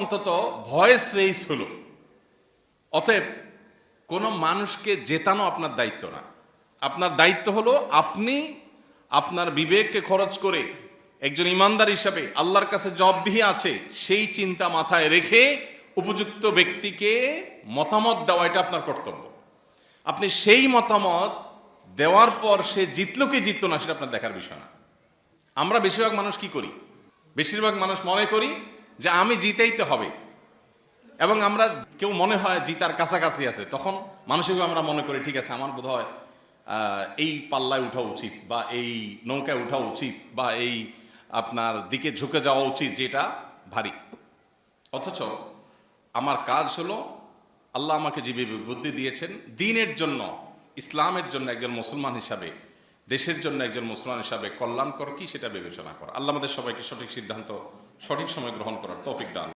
অন্তত voice raise হলো। অতএব কোনো মানুষকে জেতানো আপনার দায়িত্ব না। আপনার দায়িত্ব হলো আপনি আপনার বিবেককে খরচ করে একজন ইমানদার হিসাবে আল্লাহর কাছে জবাবদিহি আছে সেই চিন্তা মাথায় রেখে উপযুক্ত ব্যক্তিকে মতামত দেওয়া, এটা আপনার কর্তব্য। আপনি সেই মতামত দেওয়ার পর সে জিতলো কি জিতলো না সেটা আপনার দেখার বিষয় না। আমরা বেশিরভাগ মানুষ কি করি? বেশিরভাগ মানুষ মনে করি যে আমি জিতেইতে হবে, এবং আমরা কেউ মনে হয় জিতার কাছাকাছি আছে, তখন মানসিকভাবে আমরা মনে করি ঠিক আছে আমার বোধ হয় এই পাল্লায় উঠা উচিত, বা এই নৌকায় উঠা উচিত, বা এই আপনার দিকে ঝুঁকে যাওয়া উচিত যেটা ভারী। অথচ আমার কাজ হলো, আল্লাহ আমাকে যে বুদ্ধি দিয়েছেন দ্বীনের জন্য, ইসলামের জন্য একজন মুসলমান হিসাবে, দেশের জন্য একজন মুসলমান হিসাবে কল্যাণকর কি সেটা বিবেচনা করা। আল্লাহ আমাদের সবাইকে সঠিক সিদ্ধান্ত সঠিক সময় গ্রহণ করার তৌফিক দান।